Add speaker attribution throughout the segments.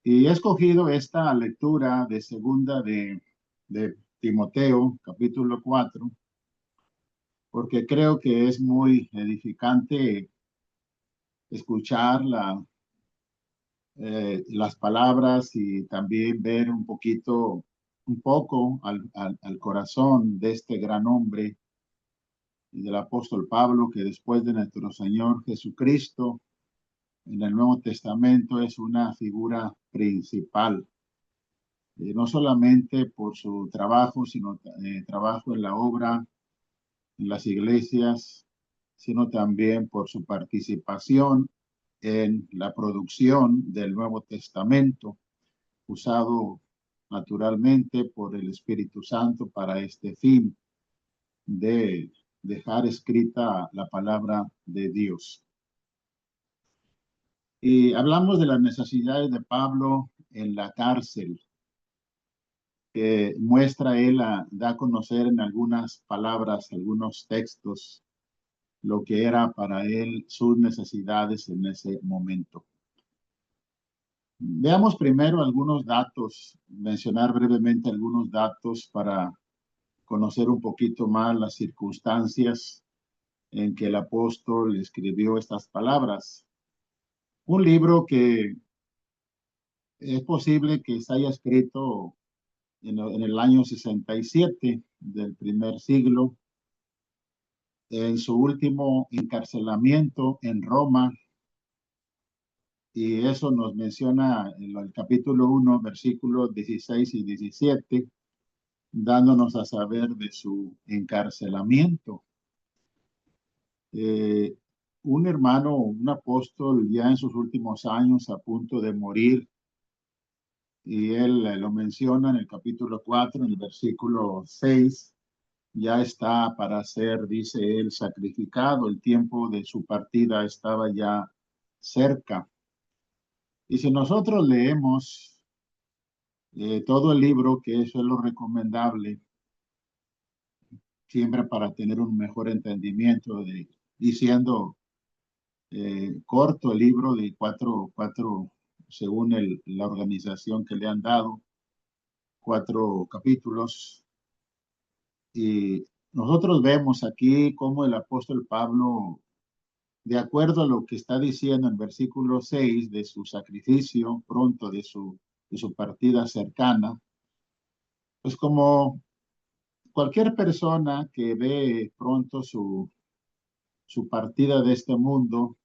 Speaker 1: Y he escogido esta lectura de segunda de Timoteo, capítulo 4, porque creo que es muy edificante escuchar las palabras y también ver un poco al corazón de este gran hombre y del apóstol Pablo, que después de nuestro Señor Jesucristo, en el Nuevo Testamento es una figura principal, no solamente por su trabajo, sino trabajo en la obra, en las iglesias, sino también por su participación en la producción del Nuevo Testamento, usado naturalmente por el Espíritu Santo para este fin de dejar escrita la palabra de Dios. Y hablamos de las necesidades de Pablo en la cárcel, que muestra da a conocer en algunas palabras, algunos textos, lo que era para él sus necesidades en ese momento. Veamos primero algunos datos, mencionar brevemente algunos datos para conocer un poquito más las circunstancias en que el apóstol escribió estas palabras. Un libro que es posible que se haya escrito en el año 67 del primer siglo, en su último encarcelamiento en Roma, y eso nos menciona en el capítulo 1, versículos 16 y 17, dándonos a saber de su encarcelamiento. Eh, un hermano, un apóstol ya en sus últimos años a punto de morir, y él lo menciona en el capítulo 4, en el versículo 6, ya está para ser, dice él, sacrificado, el tiempo de su partida estaba ya cerca. Y si nosotros leemos todo el libro, que eso es lo recomendable, siempre para tener un mejor entendimiento, diciendo corto el libro de cuatro según la organización que le han dado, 4 capítulos. Y nosotros vemos aquí cómo el apóstol Pablo, de acuerdo a lo que está diciendo en versículo 6 de su sacrificio pronto, de su partida cercana, pues como cualquier persona que ve pronto su partida de este mundo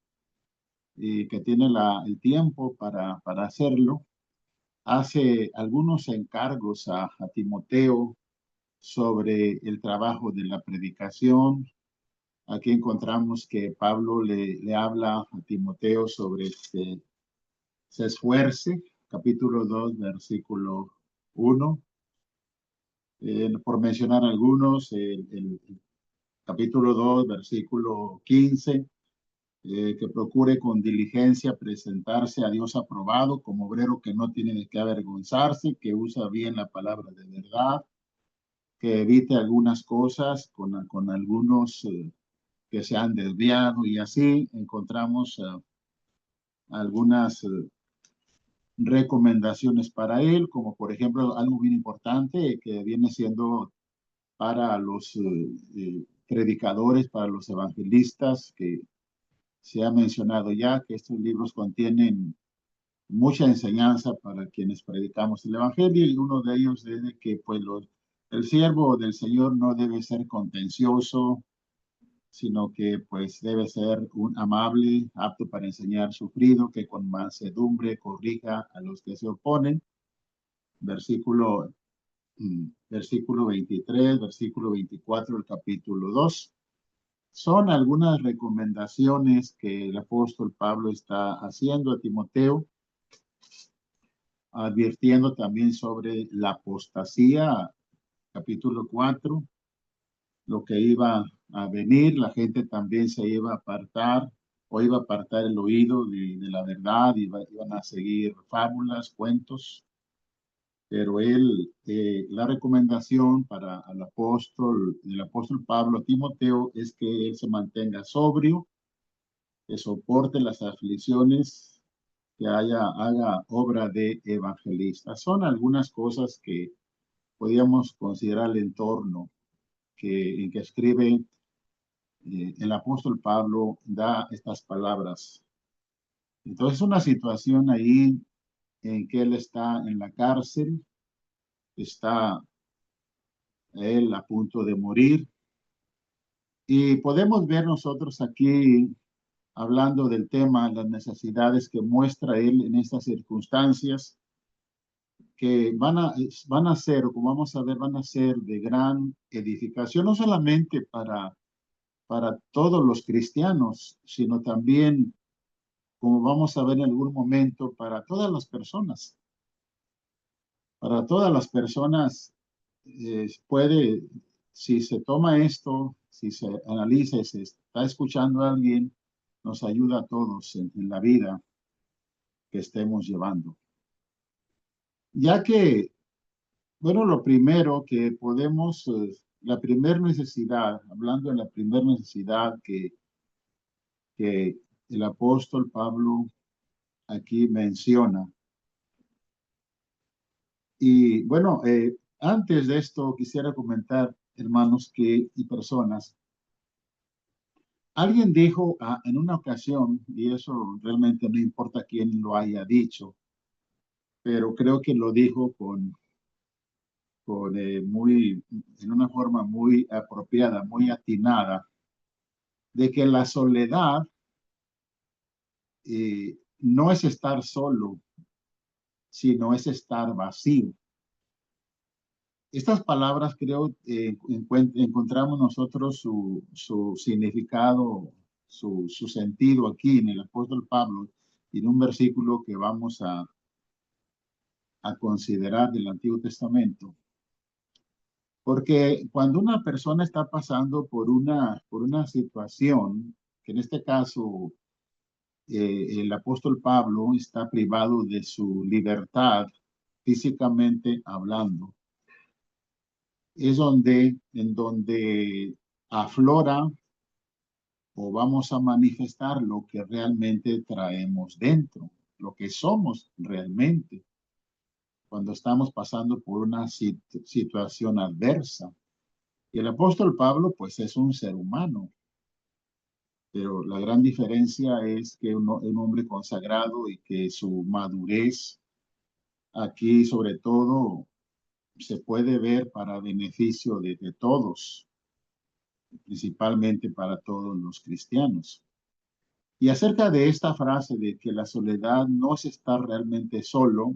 Speaker 1: y que tiene el tiempo para hacerlo, hace algunos encargos a Timoteo sobre el trabajo de la predicación. Aquí encontramos que Pablo le habla a Timoteo sobre que se esfuerce, capítulo 2, versículo 1. Por mencionar algunos, el capítulo 2, versículo 15, que procure con diligencia presentarse a Dios aprobado como obrero que no tiene de qué avergonzarse, que usa bien la palabra de verdad, que evite algunas cosas con algunos que se han desviado, y así encontramos algunas recomendaciones para él, como por ejemplo algo bien importante que viene siendo para los predicadores, para los evangelistas, que se ha mencionado ya que estos libros contienen mucha enseñanza para quienes predicamos el evangelio, y uno de ellos es de que pues el siervo del Señor no debe ser contencioso, sino que pues debe ser un amable, apto para enseñar, sufrido, que con mansedumbre corrija a los que se oponen. Versículo, versículo 23, versículo 24 del capítulo 2. Son algunas recomendaciones que el apóstol Pablo está haciendo a Timoteo, advirtiendo también sobre la apostasía, capítulo 4, lo que iba a venir. La gente también se iba a apartar, o iba a apartar el oído de la verdad, iban a seguir fábulas, cuentos. Pero la recomendación para el apóstol Pablo a Timoteo es que él se mantenga sobrio, que soporte las aflicciones que haga obra de evangelista. Son algunas cosas que podríamos considerar el entorno en que escribe el apóstol Pablo, da estas palabras. Entonces, una situación ahí en que él está en la cárcel, está él a punto de morir, y podemos ver nosotros aquí, hablando del tema, las necesidades que muestra él en estas circunstancias, que van a ser, como vamos a ver, van a ser de gran edificación, no solamente para todos los cristianos, sino también, como vamos a ver en algún momento, para todas las personas. Para todas las personas puede, si se toma esto, si se analiza, se está escuchando a alguien, nos ayuda a todos en la vida que estemos llevando. Ya que, bueno, lo primero que podemos, la primera necesidad, hablando de la primera necesidad que el apóstol Pablo aquí menciona. Y bueno, antes de esto quisiera comentar, hermanos y personas, alguien dijo en una ocasión, y eso realmente no importa quién lo haya dicho, pero creo que lo dijo en una forma muy apropiada, muy atinada, de que la soledad no es estar solo, sino es estar vacío. Estas palabras creo encontramos nosotros su significado, su sentido aquí en el apóstol Pablo, en un versículo que vamos a considerar del Antiguo Testamento. Porque cuando una persona está pasando por una situación, que en este caso el apóstol Pablo está privado de su libertad físicamente hablando, es en donde aflora o vamos a manifestar lo que realmente traemos dentro, lo que somos realmente cuando estamos pasando por una situación adversa. Y el apóstol Pablo, pues es un ser humano, pero la gran diferencia es que un hombre consagrado y que su madurez aquí sobre todo se puede ver para beneficio de todos, principalmente para todos los cristianos. Y acerca de esta frase de que la soledad no es estar realmente solo,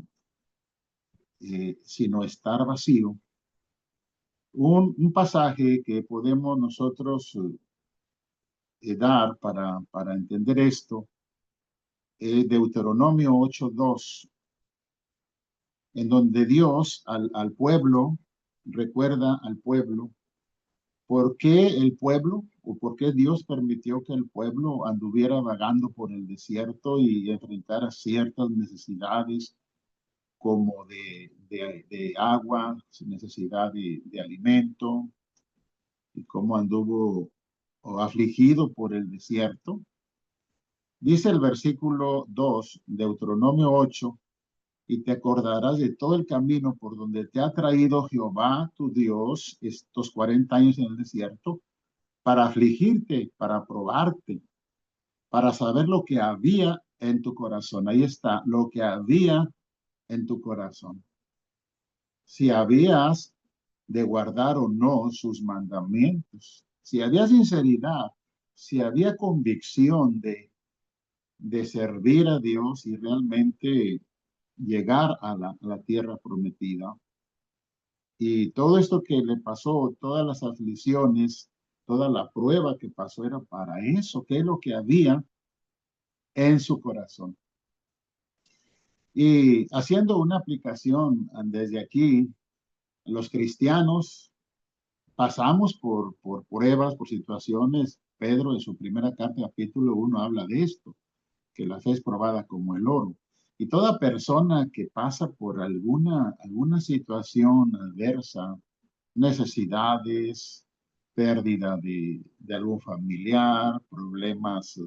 Speaker 1: sino estar vacío, un pasaje que podemos nosotros dar para entender esto es Deuteronomio 8:2, en donde Dios al pueblo, recuerda al pueblo, ¿por qué el pueblo o por qué Dios permitió que el pueblo anduviera vagando por el desierto y enfrentara ciertas necesidades como de agua, sin necesidad de alimento, y cómo anduvo o afligido por el desierto? Dice el versículo 2, Deuteronomio 8, y te acordarás de todo el camino por donde te ha traído Jehová tu Dios estos 40 años en el desierto, para afligirte, para probarte, para saber lo que había en tu corazón. Ahí está, lo que había en tu corazón. Si habías de guardar o no sus mandamientos, si había sinceridad, si había convicción de servir a Dios y realmente llegar a la tierra prometida. Y todo esto que le pasó, todas las aflicciones, toda la prueba que pasó era para eso, que es lo que había en su corazón. Y haciendo una aplicación desde aquí, los cristianos pasamos por pruebas, por situaciones. Pedro en su primera carta, capítulo 1, habla de esto, que la fe es probada como el oro. Y toda persona que pasa por alguna situación adversa, necesidades, pérdida de algún familiar, problemas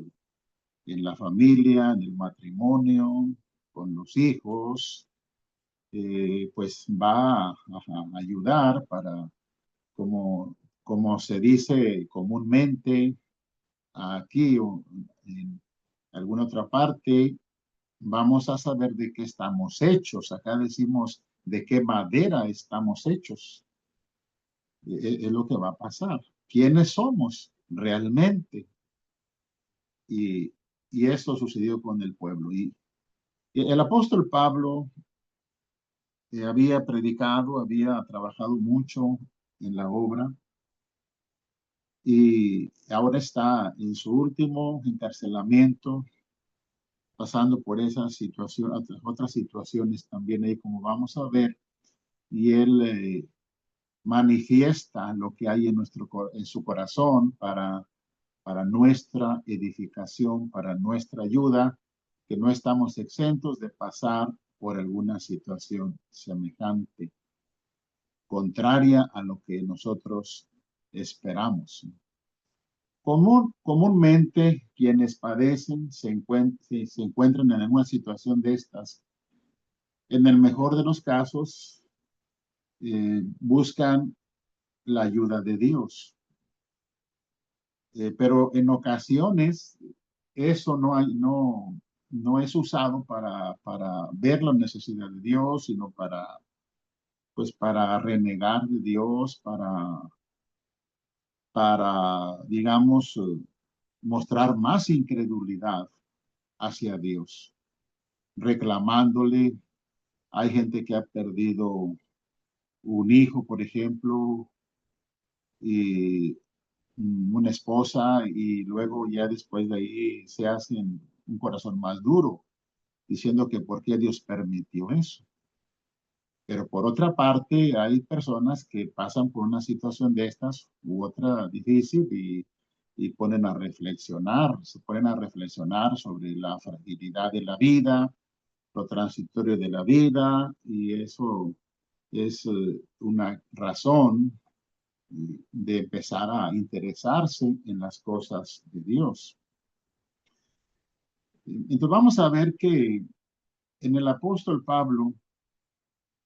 Speaker 1: en la familia, en el matrimonio, con los hijos, pues va a ayudar para, como se dice comúnmente aquí o en alguna otra parte, vamos a saber de qué estamos hechos. Acá decimos de qué madera estamos hechos. Es lo que va a pasar. ¿Quiénes somos realmente? Y, y eso sucedió con el pueblo. Y el apóstol Pablo había predicado, había trabajado mucho en la obra y ahora está en su último encarcelamiento, pasando por esa situación, otras situaciones también ahí, como vamos a ver, y él manifiesta lo que hay en su corazón para nuestra edificación, para nuestra ayuda, que no estamos exentos de pasar por alguna situación semejante, contraria a lo que nosotros esperamos. Comúnmente quienes padecen se encuentran en alguna situación de estas. En el mejor de los casos, buscan la ayuda de Dios. Pero en ocasiones eso no es usado para ver la necesidad de Dios, sino pues para renegar de Dios, digamos, mostrar más incredulidad hacia Dios, reclamándole. Hay gente que ha perdido un hijo, por ejemplo, y una esposa, y luego ya después de ahí se hacen un corazón más duro, diciendo que por qué Dios permitió eso. Pero por otra parte, hay personas que pasan por una situación de estas u otra difícil y se ponen a reflexionar sobre la fragilidad de la vida, lo transitorio de la vida, y eso es una razón de empezar a interesarse en las cosas de Dios. Entonces vamos a ver que en el apóstol Pablo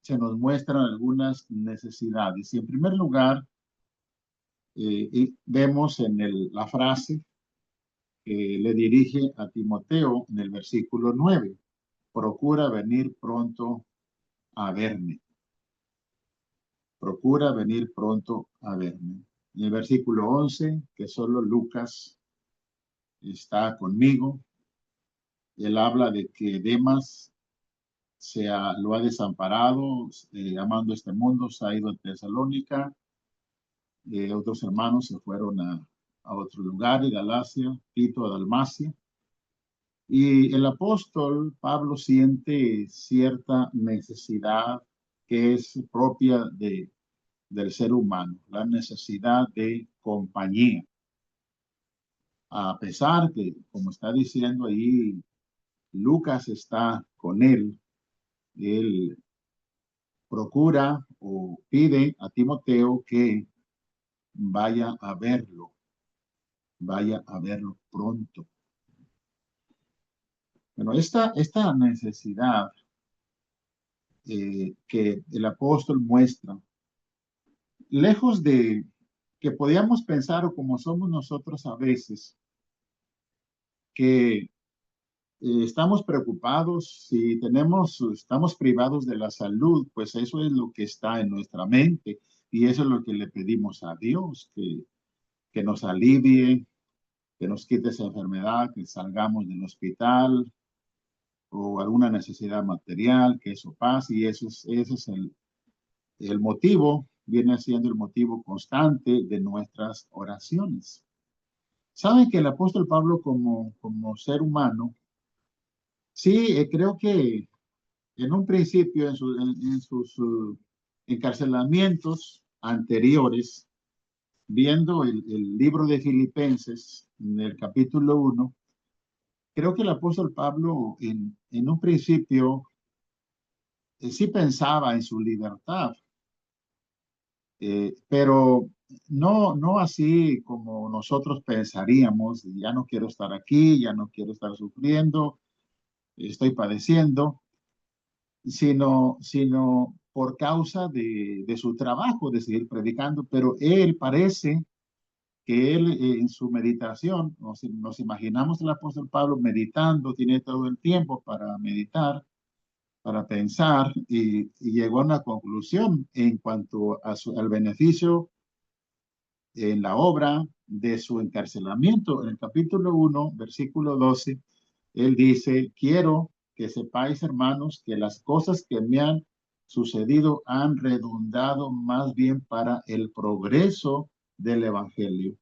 Speaker 1: se nos muestran algunas necesidades. Y en primer lugar, vemos en la frase que le dirige a Timoteo en el versículo 9: procura venir pronto a verme. Procura venir pronto a verme. En el versículo 11, que solo Lucas está conmigo, él habla de que Demas lo ha desamparado, amando este mundo, se ha ido a Tesalónica. Otros hermanos se fueron a otro lugar de Galacia, Tito a Dalmacia. Y el apóstol Pablo siente cierta necesidad que es propia del ser humano, la necesidad de compañía. A pesar que, como está diciendo ahí, Lucas está con él procura o pide a Timoteo que vaya a verlo pronto. Bueno, esta necesidad que el apóstol muestra, lejos de que podíamos pensar, o como somos nosotros a veces, que estamos preocupados si estamos privados de la salud, pues eso es lo que está en nuestra mente y eso es lo que le pedimos a Dios, que nos alivie, que nos quite esa enfermedad, que salgamos del hospital o alguna necesidad material, que eso pase, y ese es el motivo, viene siendo el motivo constante de nuestras oraciones. Saben que el apóstol Pablo como ser humano, sí, creo que en un principio, en sus encarcelamientos anteriores, viendo el libro de Filipenses, en el capítulo 1, creo que el apóstol Pablo en un principio sí pensaba en su libertad, pero no así como nosotros pensaríamos: ya no quiero estar aquí, ya no quiero estar sufriendo. estoy padeciendo, sino por causa de su trabajo, de seguir predicando. Pero él parece que él en su meditación, nos imaginamos al apóstol Pablo meditando, tiene todo el tiempo para meditar, para pensar, y llegó a una conclusión en cuanto a al beneficio en la obra de su encarcelamiento. En el capítulo 1, versículo 12, él dice: quiero que sepáis, hermanos, que las cosas que me han sucedido han redundado más bien para el progreso del evangelio,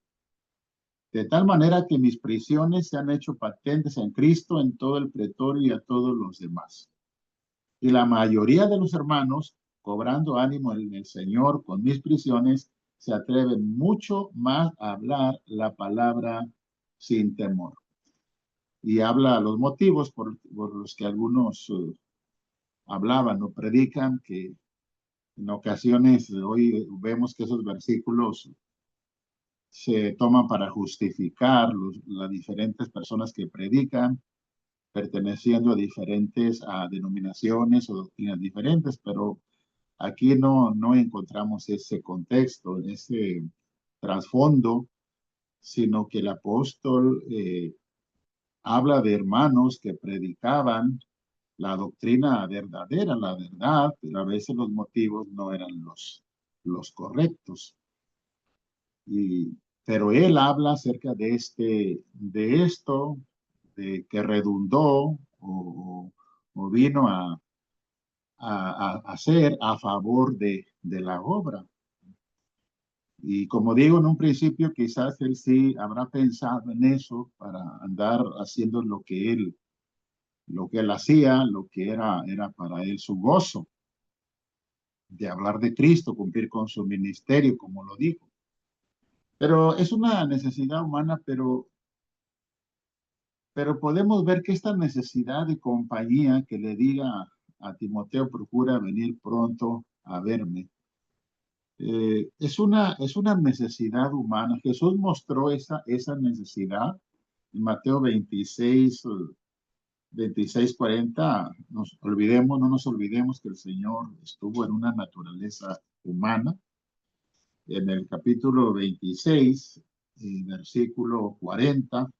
Speaker 1: de tal manera que mis prisiones se han hecho patentes en Cristo en todo el pretorio y a todos los demás. Y la mayoría de los hermanos, cobrando ánimo en el Señor con mis prisiones, se atreven mucho más a hablar la palabra sin temor. Y habla los motivos por los que algunos hablaban o predican, que en ocasiones hoy vemos que esos versículos se toman para justificar las diferentes personas que predican, perteneciendo a diferentes denominaciones o doctrinas diferentes, pero aquí no encontramos ese contexto, ese trasfondo, sino que el apóstol habla de hermanos que predicaban la doctrina verdadera, la verdad, pero a veces los motivos no eran los correctos. Pero él habla acerca de esto, de que redundó o vino a hacer a favor de la obra. Y como digo en un principio, quizás él sí habrá pensado en eso para andar haciendo lo que él hacía, lo que era para él su gozo, de hablar de Cristo, cumplir con su ministerio, como lo dijo. Pero es una necesidad humana, pero podemos ver que esta necesidad de compañía que le diga a Timoteo: procura venir pronto a verme, es una necesidad humana. Jesús mostró esa necesidad en Mateo 26, no nos olvidemos que el Señor estuvo en una naturaleza humana. En el capítulo 26, versículo 40,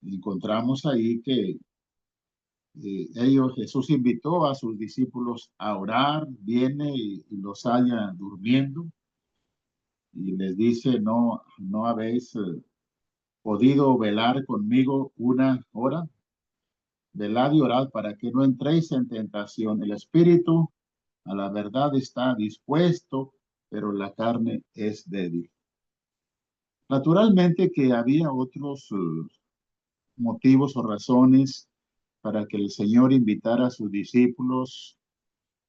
Speaker 1: encontramos ahí que Jesús invitó a sus discípulos a orar, viene y los halla durmiendo y les dice: no habéis podido velar conmigo una hora. Velad y orad para que no entréis en tentación. El espíritu a la verdad está dispuesto, pero la carne es débil. Naturalmente que había otros motivos o razones para que el Señor invitara a sus discípulos,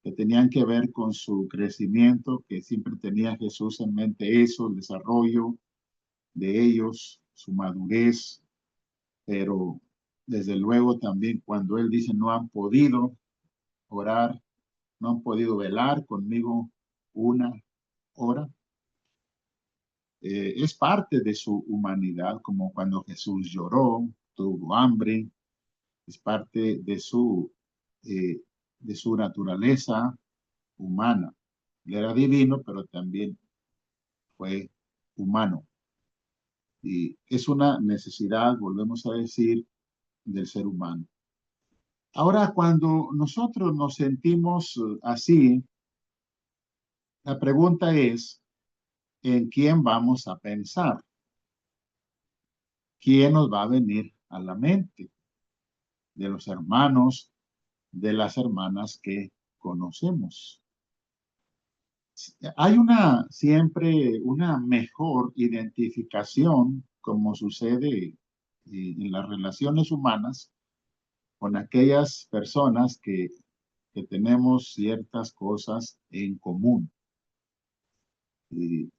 Speaker 1: que tenían que ver con su crecimiento, que siempre tenía Jesús en mente eso, el desarrollo de ellos, su madurez. Pero desde luego también cuando él dice: no han podido orar, no han podido velar conmigo una hora, es parte de su humanidad, como cuando Jesús lloró, tuvo hambre, es parte eh, de su naturaleza humana. Él era divino, pero también fue humano. Y es una necesidad, volvemos a decir, del ser humano. Ahora, cuando nosotros nos sentimos así, la pregunta es: ¿en quién vamos a pensar? ¿Quién nos va a venir a la mente? De los hermanos, de las hermanas que conocemos. Hay siempre una mejor identificación, como sucede en las relaciones humanas, con aquellas personas que tenemos ciertas cosas en común. Y,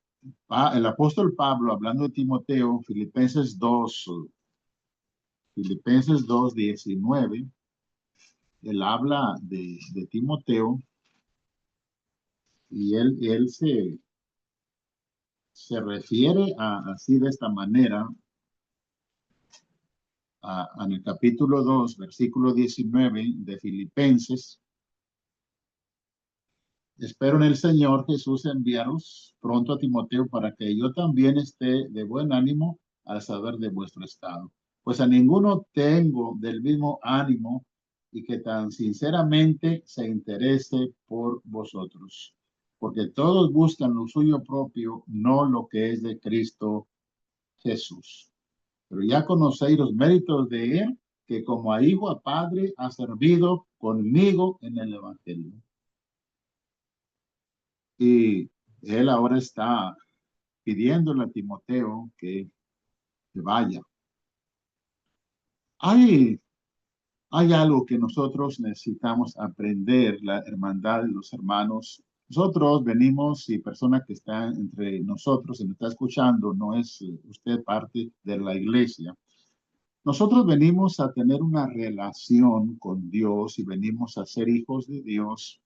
Speaker 1: el apóstol Pablo, hablando de Timoteo, Filipenses 2:19, él habla de Timoteo y él se refiere así de esta manera en el capítulo 2, versículo 19 de Filipenses. Espero en el Señor Jesús enviaros pronto a Timoteo para que yo también esté de buen ánimo al saber de vuestro estado. Pues a ninguno tengo del mismo ánimo y que tan sinceramente se interese por vosotros. Porque todos buscan lo suyo propio, no lo que es de Cristo Jesús. Pero ya conocéis los méritos de él, que como a hijo a padre ha servido conmigo en el Evangelio. Y él ahora está pidiéndole a Timoteo que vaya. Hay, hay algo que nosotros necesitamos aprender, la hermandad de los hermanos. Nosotros venimos, y persona que está entre nosotros y nos está escuchando, no es usted parte de la iglesia. Nosotros venimos a tener una relación con Dios y venimos a ser hijos de Dios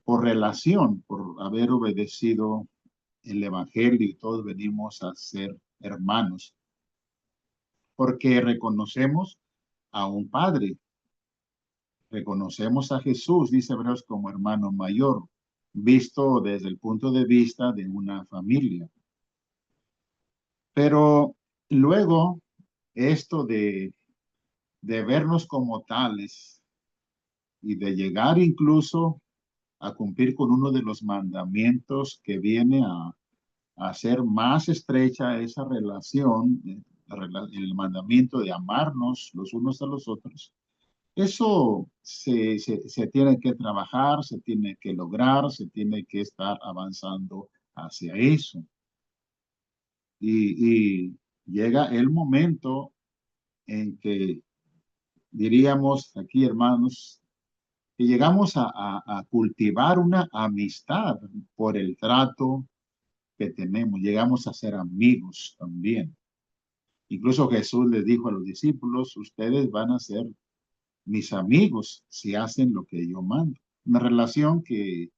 Speaker 1: por relación, por haber obedecido el Evangelio, y todos venimos a ser hermanos, porque reconocemos a un Padre, reconocemos a Jesús, dice Hebreos, como hermano mayor, visto desde el punto de vista de una familia. Pero luego, esto de vernos como tales y de llegar incluso a cumplir con uno de los mandamientos que viene a hacer más estrecha esa relación, el mandamiento de amarnos los unos a los otros. Eso se tiene que trabajar, se tiene que lograr, se tiene que estar avanzando hacia eso. Y llega el momento en que diríamos aquí, hermanos, que llegamos a cultivar una amistad por el trato que tenemos. Llegamos a ser amigos también. Incluso Jesús les dijo a los discípulos, ustedes van a ser mis amigos si hacen lo que yo mando. Una relación que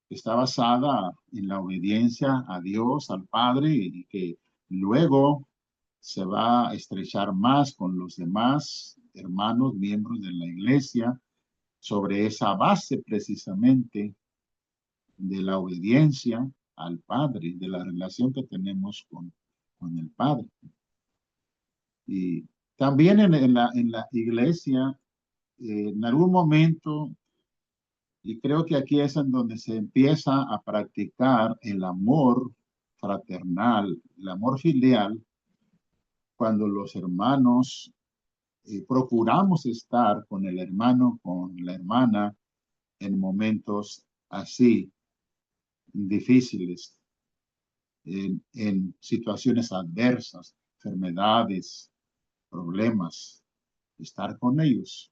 Speaker 1: está basada en la obediencia a Dios, al Padre, y que luego se va a estrechar más con los demás hermanos, miembros de la iglesia, sobre esa base precisamente de la obediencia al Padre, de la relación que tenemos con el Padre. Y también en la iglesia, en algún momento, y creo que aquí es en donde se empieza a practicar el amor fraternal, el amor filial, cuando los hermanos procuramos estar con el hermano, con la hermana, en momentos así difíciles, en situaciones adversas, enfermedades, problemas, estar con ellos.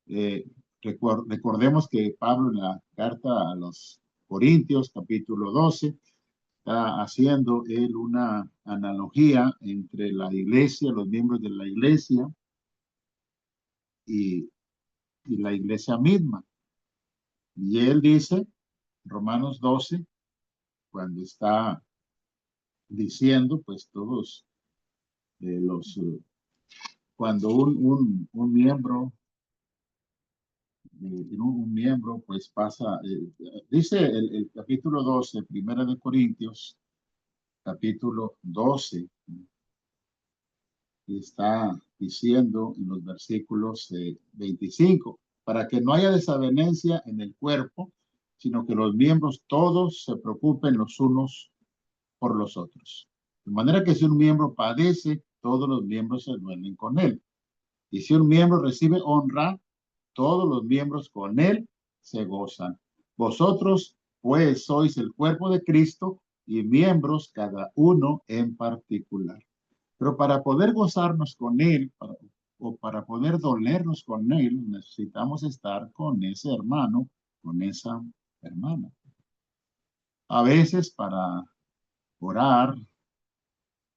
Speaker 1: Eh, recordemos que Pablo en la carta a los Corintios, capítulo 12, está haciendo él una analogía entre la iglesia, los miembros de la iglesia y, y la iglesia misma. Y él dice, Romanos 12, cuando está diciendo, pues todos cuando un miembro, un miembro, pues pasa, dice el capítulo 12, Primera de Corintios, capítulo 12, y está diciendo en los versículos 25, para que no haya desavenencia en el cuerpo, sino que los miembros todos se preocupen los unos por los otros. De manera que si un miembro padece, todos los miembros se duelen con él. Y si un miembro recibe honra, todos los miembros con él se gozan. Vosotros, pues, sois el cuerpo de Cristo y miembros cada uno en particular. Pero para poder gozarnos con él, o para poder dolernos con él, necesitamos estar con ese hermano, con esa hermana. A veces para orar,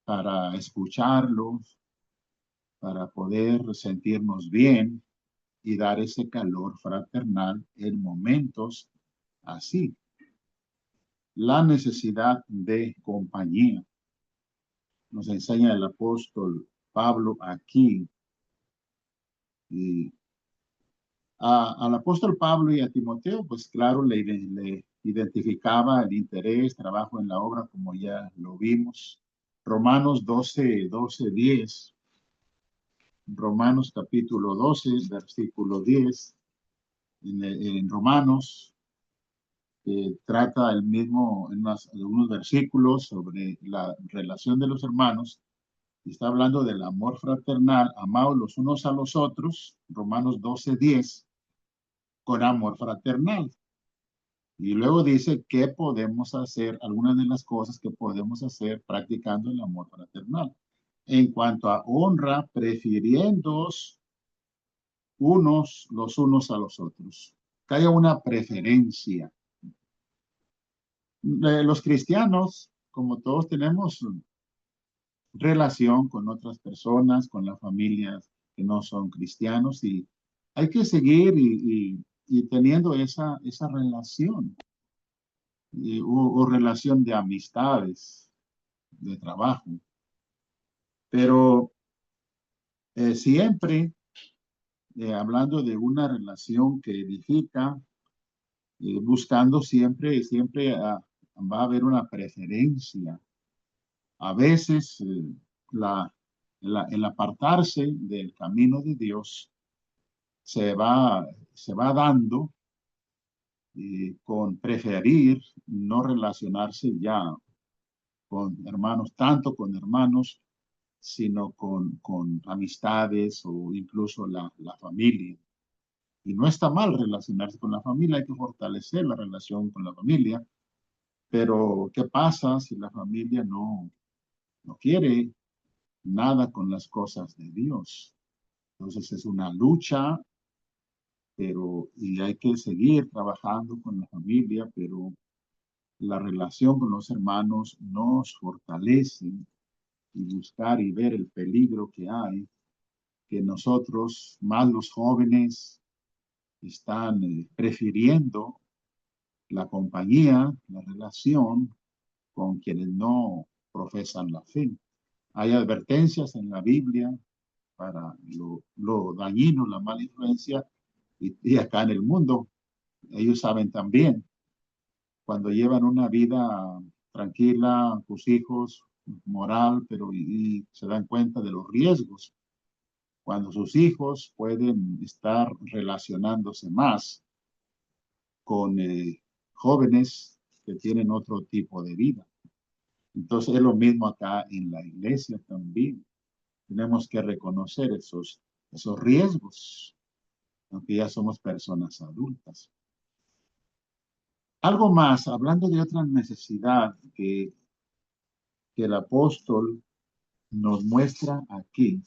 Speaker 1: para escucharlos, para poder sentirnos bien y dar ese calor fraternal en momentos así. La necesidad de compañía. Nos enseña el apóstol Pablo aquí. Y al apóstol Pablo y a Timoteo, pues claro, le identificaba el interés, trabajo en la obra, como ya lo vimos. Romanos 10. Romanos capítulo 12, versículo 10. En Romanos trata el mismo, en algunos versículos sobre la relación de los hermanos. Está hablando del amor fraternal, amados los unos a los otros, Romanos 12:10, con amor fraternal. Y luego dice qué podemos hacer, algunas de las cosas que podemos hacer practicando el amor fraternal. En cuanto a honra, prefiriéndoos los unos a los otros. Que haya una preferencia. Los cristianos, como todos, tenemos relación con otras personas, con las familias que no son cristianos, y hay que seguir y teniendo esa relación, o relación de amistades, de trabajo. Pero siempre, hablando de una relación que edifica, buscando siempre va a haber una preferencia. A veces el apartarse del camino de Dios se va dando con preferir no relacionarse ya con hermanos, tanto con hermanos, sino con amistades o incluso la familia. Y no está mal relacionarse con la familia, hay que fortalecer la relación con la familia, pero ¿qué pasa si la familia no quiere nada con las cosas de Dios? Entonces es una lucha, y hay que seguir trabajando con la familia, pero la relación con los hermanos nos fortalece, y buscar y ver el peligro que hay, que nosotros, más los jóvenes, están prefiriendo la compañía, la relación con quienes no profesan la fe. Hay advertencias en la Biblia para lo dañino, la mala influencia, y acá en el mundo, ellos saben también, cuando llevan una vida tranquila, sus hijos, moral, pero y se dan cuenta de los riesgos, cuando sus hijos pueden estar relacionándose más con jóvenes que tienen otro tipo de vida. Entonces es lo mismo acá en la iglesia también. Tenemos que reconocer esos riesgos, aunque ya somos personas adultas. Algo más, hablando de otra necesidad que el apóstol nos muestra aquí,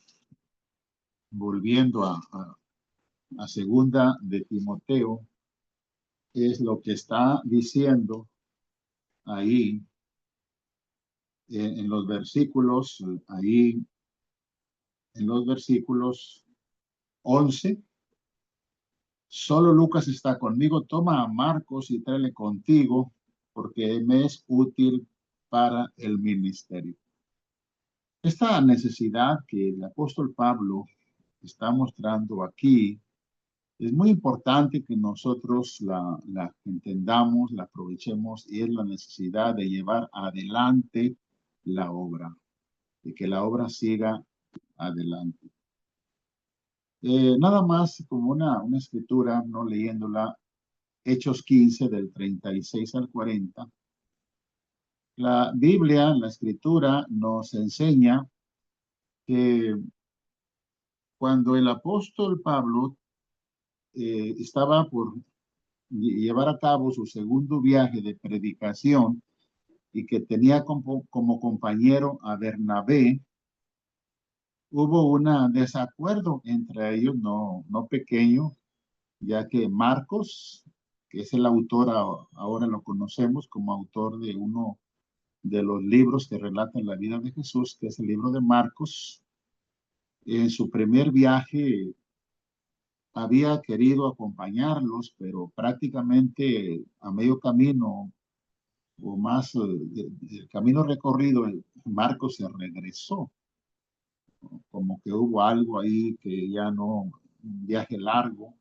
Speaker 1: volviendo a segunda de Timoteo, es lo que está diciendo ahí en los versículos, ahí en los versículos 11. Solo Lucas está conmigo, toma a Marcos y tráele contigo, porque me es útil para el ministerio. Esta necesidad que el apóstol Pablo está mostrando aquí es muy importante que nosotros la entendamos, la aprovechemos, y es la necesidad de llevar adelante la obra, de que la obra siga adelante. Nada más como una escritura, no leyéndola, Hechos 15 del 36 al 40. La Biblia, la escritura, nos enseña que cuando el apóstol Pablo estaba por llevar a cabo su segundo viaje de predicación, y que tenía como compañero a Bernabé, hubo un desacuerdo entre ellos, no pequeño, ya que Marcos, que es el autor, ahora lo conocemos como autor de uno de los libros que relatan la vida de Jesús, que es el libro de Marcos, en su primer viaje había querido acompañarlos, pero prácticamente a medio camino o más del camino recorrido, Marcos se regresó. como que hubo algo ahí que ya no, un viaje largo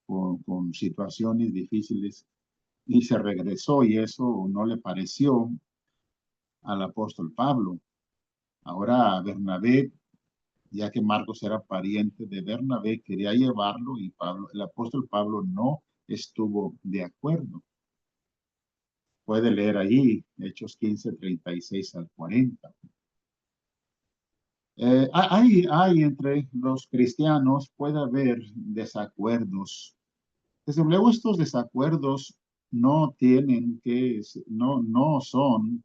Speaker 1: con situaciones difíciles y se regresó y eso no le pareció al apóstol Pablo. Ahora Bernabé, ya que Marcos era pariente de Bernabé, quería llevarlo y Pablo, el apóstol Pablo no estuvo de acuerdo. Puede leer ahí Hechos 15, 36 al 40. Hay entre los cristianos, puede haber desacuerdos. Desde luego estos desacuerdos no tienen que, no son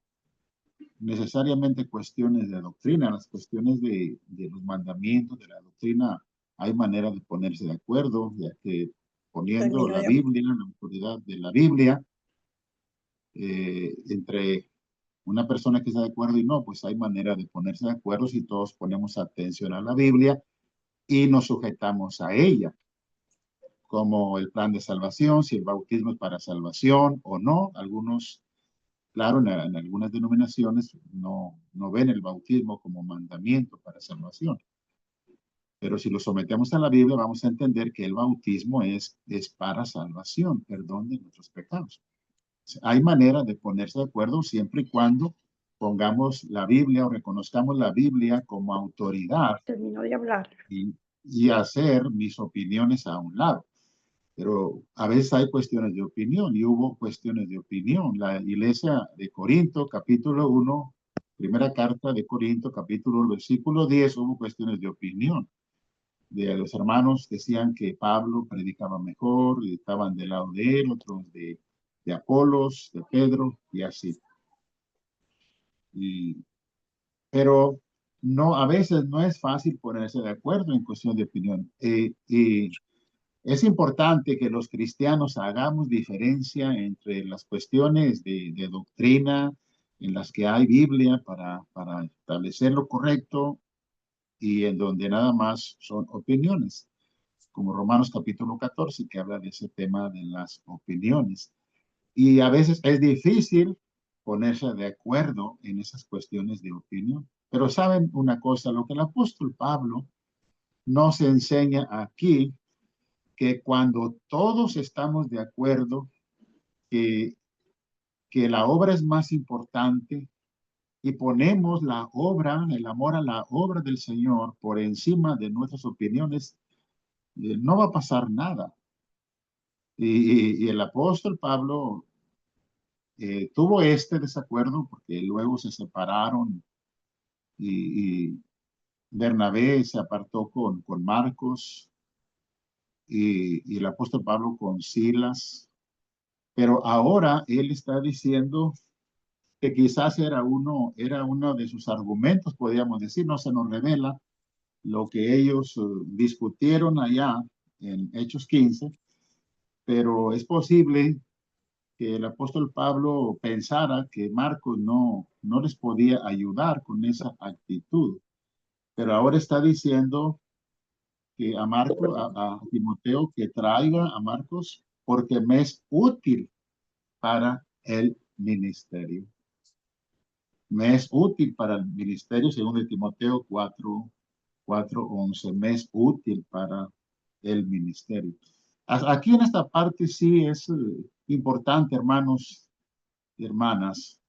Speaker 1: necesariamente cuestiones de doctrina, las cuestiones de los mandamientos, de la doctrina, hay manera de ponerse de acuerdo, ya que poniendo
Speaker 2: Terminó
Speaker 1: la
Speaker 2: de
Speaker 1: Biblia, la autoridad de la Biblia, entre una persona que está de acuerdo y no, pues hay manera de ponerse de acuerdo si todos ponemos atención a la Biblia y nos sujetamos a ella, como el plan de salvación, si el bautismo es para salvación o no. Algunos, claro, en algunas denominaciones no ven el bautismo como mandamiento para salvación. Pero si lo sometemos a la Biblia, vamos a entender que el bautismo es para salvación, perdón de nuestros pecados. Hay manera de ponerse de acuerdo siempre y cuando pongamos la Biblia o reconozcamos la Biblia como autoridad
Speaker 2: terminó de hablar.
Speaker 1: y hacer mis opiniones a un lado. Pero a veces hay cuestiones de opinión y hubo cuestiones de opinión. La iglesia de Corinto, capítulo 1, primera carta de Corinto, capítulo 1, versículo 10, hubo cuestiones de opinión. De los hermanos decían que Pablo predicaba mejor y estaban del lado de él, otros de Apolos, de Pedro y así. Y, pero no, a veces no es fácil ponerse de acuerdo en cuestión de opinión. Y es importante que los cristianos hagamos diferencia entre las cuestiones de doctrina en las que hay Biblia para establecer lo correcto y en donde nada más son opiniones, como Romanos capítulo 14, que habla de ese tema de las opiniones. Y a veces es difícil ponerse de acuerdo en esas cuestiones de opinión. Pero saben una cosa, lo que el apóstol Pablo nos enseña aquí, que cuando todos estamos de acuerdo que, que la obra es más importante y ponemos la obra, el amor a la obra del Señor por encima de nuestras opiniones, no va a pasar nada. Y el apóstol Pablo tuvo este desacuerdo porque luego se separaron y Bernabé se apartó con Marcos y el apóstol Pablo con Silas. Pero ahora él está diciendo que quizás era uno de sus argumentos, podríamos decir, no se nos revela lo que ellos discutieron allá en Hechos 15, pero es posible que el apóstol Pablo pensara que Marcos no les podía ayudar con esa actitud, pero ahora está diciendo que a Timoteo, que traiga a Marcos porque me es útil para el ministerio. Me es útil para el ministerio, según de Timoteo 4:11. Me es útil para el ministerio. Aquí en esta parte sí es importante, hermanos y hermanas,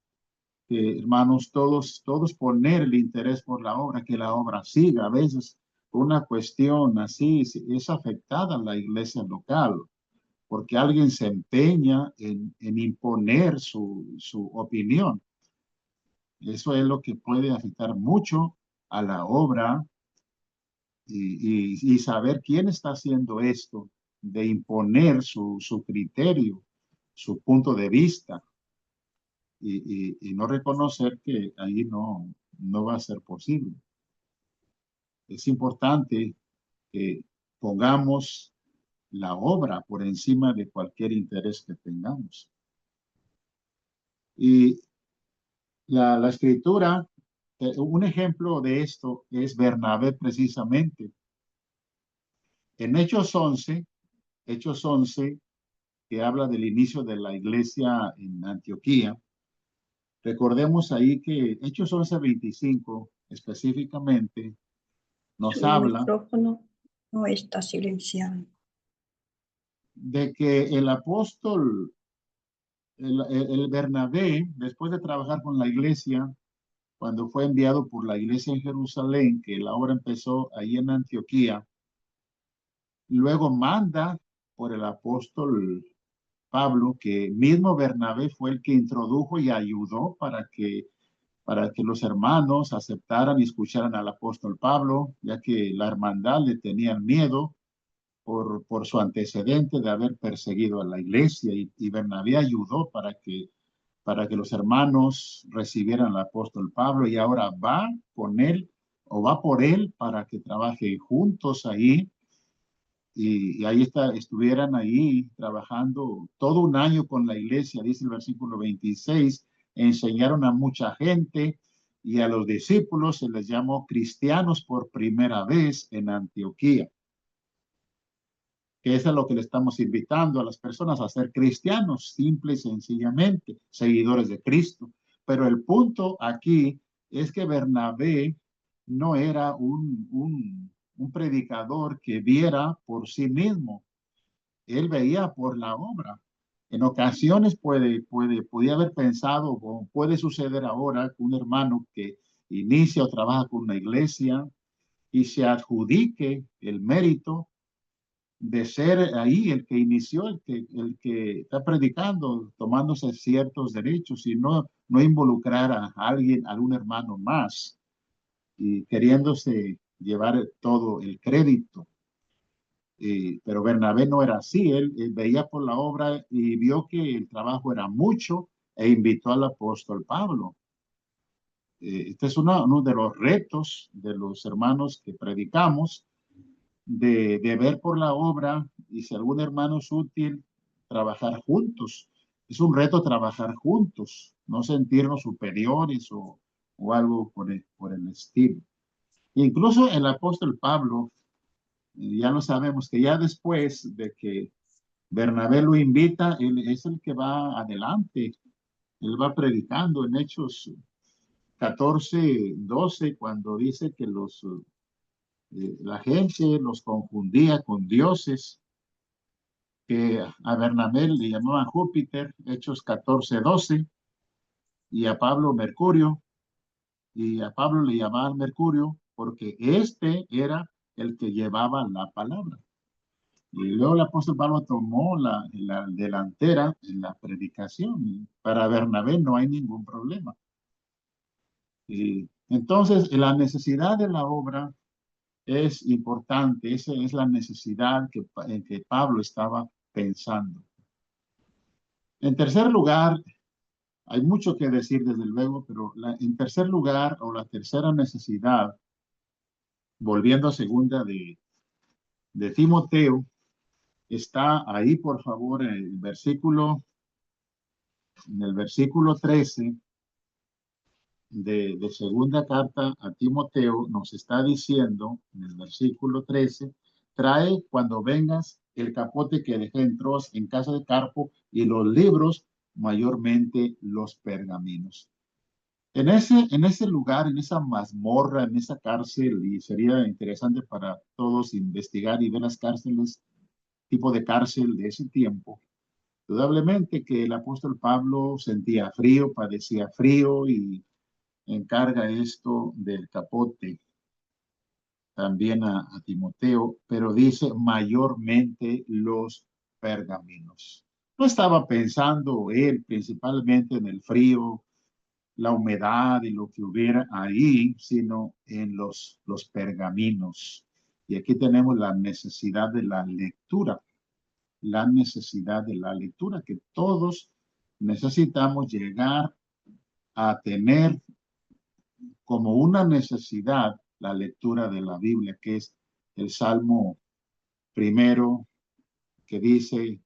Speaker 1: que hermanos, todos poner el interés por la obra, que la obra siga. A veces una cuestión así es afectada a la iglesia local, porque alguien se empeña en imponer su opinión. Eso es lo que puede afectar mucho a la obra y saber quién está haciendo esto, de imponer su criterio, su punto de vista y no reconocer que ahí no va a ser posible. Es importante que pongamos la obra por encima de cualquier interés que tengamos. Y la escritura, un ejemplo de esto es Bernabé precisamente. En Hechos 11, que habla del inicio de la iglesia en Antioquía, recordemos ahí que Hechos 11:25 específicamente nos
Speaker 2: Su
Speaker 1: habla
Speaker 2: micrófono no está silenciado.
Speaker 1: de que el apóstol, el Bernabé, después de trabajar con la iglesia, cuando fue enviado por la iglesia en Jerusalén, que la obra empezó ahí en Antioquía, luego manda por el apóstol Pablo, que mismo Bernabé fue el que introdujo y ayudó para que los hermanos aceptaran y escucharan al apóstol Pablo, ya que la hermandad le tenían miedo por su antecedente de haber perseguido a la iglesia, y Bernabé ayudó para que los hermanos recibieran al apóstol Pablo, y ahora va con él o va por él para que trabajen juntos ahí. Y ahí estuvieran ahí trabajando todo un año con la iglesia, dice el versículo 26, enseñaron a mucha gente, y a los discípulos se les llamó cristianos por primera vez en Antioquía, que es a lo que le estamos invitando a las personas, a ser cristianos, simple y sencillamente, seguidores de Cristo. Pero el punto aquí es que Bernabé no era un predicador que viera por sí mismo, él veía por la obra. En ocasiones podía haber pensado, o puede suceder ahora, que un hermano que inicia o trabaja con una iglesia y se adjudique el mérito de ser ahí el que inició, el que está predicando, tomándose ciertos derechos, y no involucrar a alguien, a algún hermano más, y queriéndose llevar todo el crédito. Pero Bernabé no era así, él veía por la obra y vio que el trabajo era mucho, e invitó al apóstol Pablo. Este es uno de los retos de los hermanos que predicamos, de ver por la obra, y si algún hermano es útil, trabajar juntos. Es un reto trabajar juntos, no sentirnos superiores o algo por el estilo. Incluso el apóstol Pablo, ya lo sabemos, que ya después de que Bernabé lo invita, él es el que va adelante, él va predicando en Hechos 14:12, cuando dice que la gente los confundía con dioses, que a Bernabé le llamaban Júpiter, Hechos 14:12, y a Pablo Mercurio, y a Pablo le llamaban Mercurio porque este era el que llevaba la palabra. Y luego el apóstol Pablo tomó la delantera en la predicación. Y para Bernabé no hay ningún problema. Y entonces, la necesidad de la obra es importante. Esa es la necesidad en que Pablo estaba pensando. En tercer lugar, hay mucho que decir desde luego, pero en tercer lugar, o la tercera necesidad, volviendo a segunda de Timoteo, está ahí, por favor, en el versículo 13 de segunda carta a Timoteo. Nos está diciendo en el versículo 13, trae cuando vengas el capote que dejé en casa de Carpo, y los libros, mayormente los pergaminos. En ese lugar, en esa mazmorra, en esa cárcel, y sería interesante para todos investigar y ver las cárceles, tipo de cárcel de ese tiempo. Indudablemente que el apóstol Pablo sentía frío, padecía frío, y encarga esto del capote también a Timoteo, pero dice mayormente los pergaminos. No estaba pensando él principalmente en el frío, la humedad y lo que hubiera ahí, sino en los pergaminos. Y aquí tenemos la necesidad de la necesidad de la lectura, que todos necesitamos llegar a tener como una necesidad la lectura de la Biblia, que es el Salmo primero, que dice,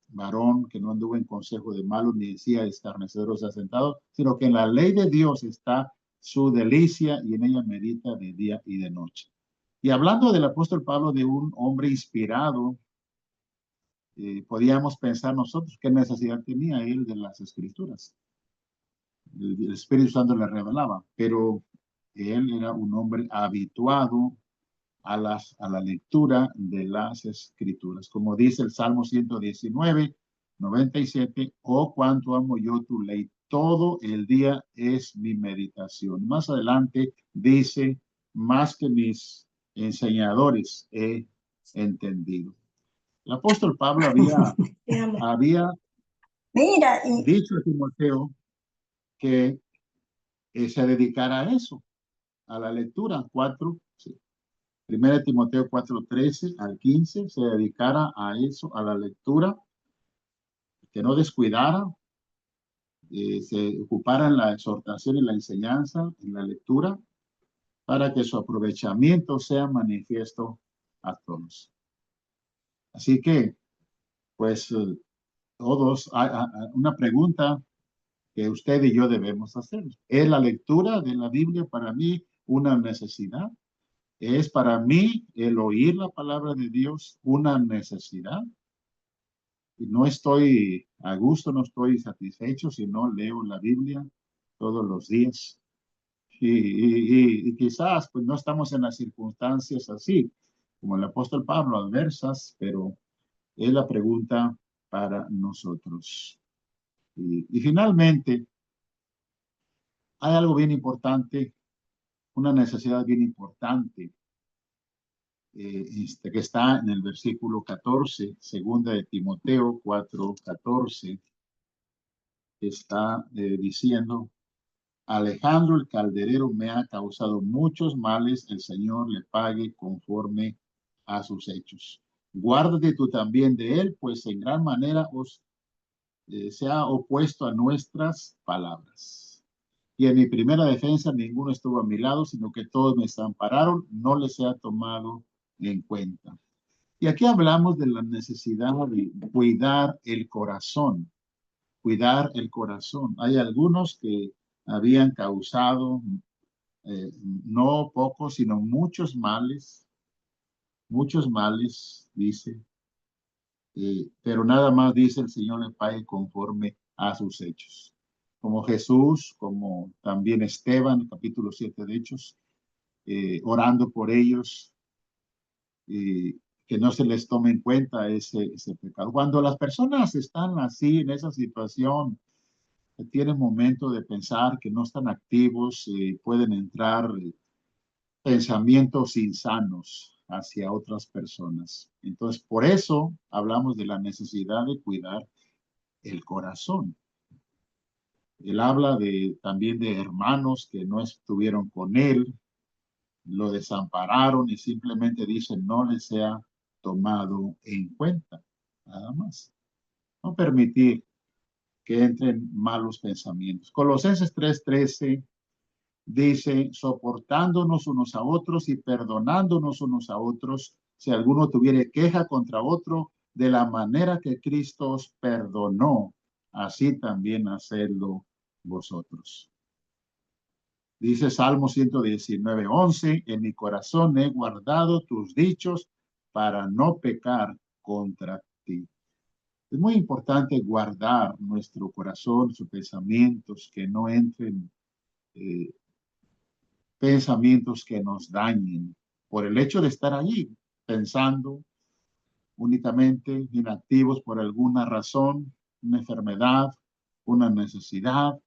Speaker 1: varón que no anduvo en consejo de malos, ni decía escarnecedores asentados, sino que en la ley de Dios está su delicia, y en ella medita de día y de noche. Y hablando del apóstol Pablo, de un hombre inspirado, podíamos pensar nosotros qué necesidad tenía él de las escrituras. El Espíritu Santo le revelaba, pero él era un hombre habituado a la lectura de las Escrituras. Como dice el Salmo 119, 97, oh, cuánto amo yo tu ley, todo el día es mi meditación. Más adelante dice, más que mis enseñadores he entendido. El apóstol Pablo
Speaker 2: Veamos.
Speaker 1: había
Speaker 2: Mira, y
Speaker 1: dicho a Timoteo que se dedicara a eso, a la lectura. 4, sí. 1 Timoteo 4:13 al 15, se dedicara a eso, a la lectura, que no descuidara, se ocupara en la exhortación y la enseñanza, en la lectura, para que su aprovechamiento sea manifiesto a todos. Así que, pues, todos, una pregunta que usted y yo debemos hacer. ¿Es la lectura de la Biblia para mí una necesidad? ¿Es para mí el oír la palabra de Dios una necesidad? Y no estoy a gusto, no estoy satisfecho si no leo la Biblia todos los días. Y quizás pues no estamos en las circunstancias así, como el apóstol Pablo, adversas, pero es la pregunta para nosotros. Y finalmente, hay algo bien importante, una necesidad bien importante, que está en el versículo 14, segunda de Timoteo 4:14, que está diciendo, Alejandro el calderero me ha causado muchos males, el Señor le pague conforme a sus hechos. Guárdate tú también de él, pues en gran manera se ha opuesto a nuestras palabras. Y en mi primera defensa ninguno estuvo a mi lado, sino que todos me desampararon, no les he tomado en cuenta. Y aquí hablamos de la necesidad de cuidar el corazón, cuidar el corazón. Hay algunos que habían causado no pocos, sino muchos males, dice, pero nada más dice el Señor le pague conforme a sus hechos. Como Jesús, como también Esteban, capítulo 7 de Hechos, orando por ellos, que no se les tome en cuenta ese pecado. Cuando las personas están así, en esa situación, tienen momento de pensar que no están activos, pueden entrar pensamientos insanos hacia otras personas. Entonces, por eso hablamos de la necesidad de cuidar el corazón. Él habla también de hermanos que no estuvieron con él, lo desampararon y simplemente dicen no les sea tomado en cuenta. Nada más. No permitir que entren malos pensamientos. Colosenses 3:13 dice, soportándonos unos a otros y perdonándonos unos a otros, si alguno tuviere queja contra otro, de la manera que Cristo os perdonó, así también hacedlo vosotros. Dice Salmo 119:11, en mi corazón he guardado tus dichos para no pecar contra ti. Es muy importante guardar nuestro corazón, sus pensamientos, que no entren pensamientos que nos dañen por el hecho de estar allí pensando únicamente inactivos por alguna razón, una enfermedad, una necesidad,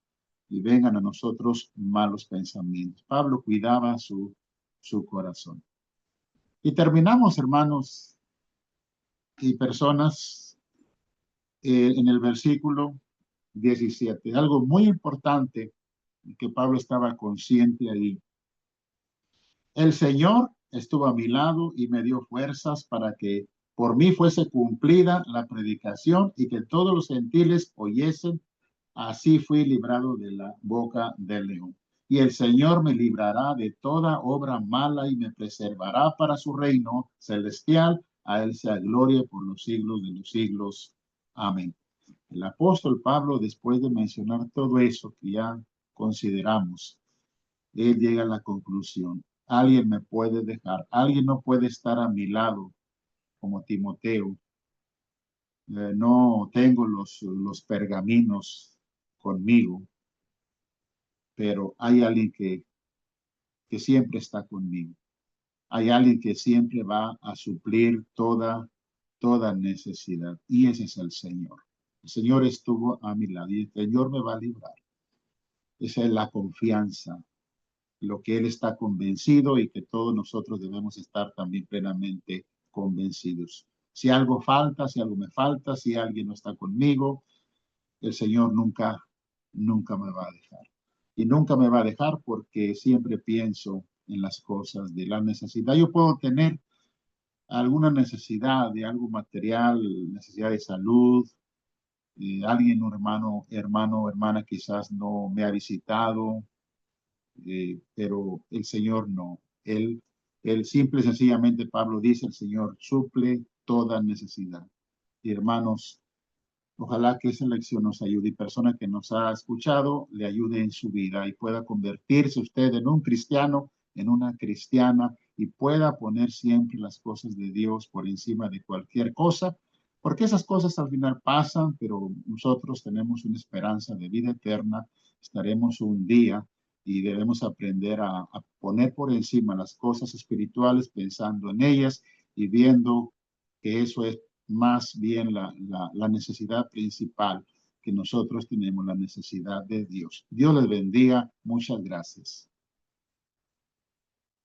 Speaker 1: y vengan a nosotros malos pensamientos. Pablo cuidaba su corazón. Y terminamos, hermanos y personas, en el versículo 17. Algo muy importante que Pablo estaba consciente ahí. El Señor estuvo a mi lado y me dio fuerzas para que por mí fuese cumplida la predicación y que todos los gentiles oyesen. Así fui librado de la boca del león. Y el Señor me librará de toda obra mala y me preservará para su reino celestial. A él sea gloria por los siglos de los siglos. Amén. El apóstol Pablo, después de mencionar todo eso que ya consideramos, él llega a la conclusión. Alguien me puede dejar, alguien no puede estar a mi lado como Timoteo. No tengo los pergaminos conmigo, pero hay alguien que siempre está conmigo. Hay alguien que siempre va a suplir toda necesidad. Y ese es el Señor. El Señor estuvo a mi lado y el Señor me va a librar. Esa es la confianza, lo que Él está convencido y que todos nosotros debemos estar también plenamente convencidos. Si algo falta, si algo me falta, si alguien no está conmigo, el Señor nunca me va a dejar. Y nunca me va a dejar porque siempre pienso en las cosas de la necesidad. Yo puedo tener alguna necesidad de algo material, necesidad de salud, alguien, un hermano o hermana quizás no me ha visitado, pero el Señor no. Él simple y sencillamente, Pablo dice, el Señor suple toda necesidad. Y hermanos, ojalá que esa lección nos ayude y persona que nos ha escuchado le ayude en su vida y pueda convertirse usted en un cristiano, en una cristiana y pueda poner siempre las cosas de Dios por encima de cualquier cosa, porque esas cosas al final pasan, pero nosotros tenemos una esperanza de vida eterna, estaremos un día y debemos aprender a poner por encima las cosas espirituales pensando en ellas y viendo que eso es más bien la necesidad principal que nosotros tenemos, la necesidad de Dios. Dios les bendiga. Muchas gracias.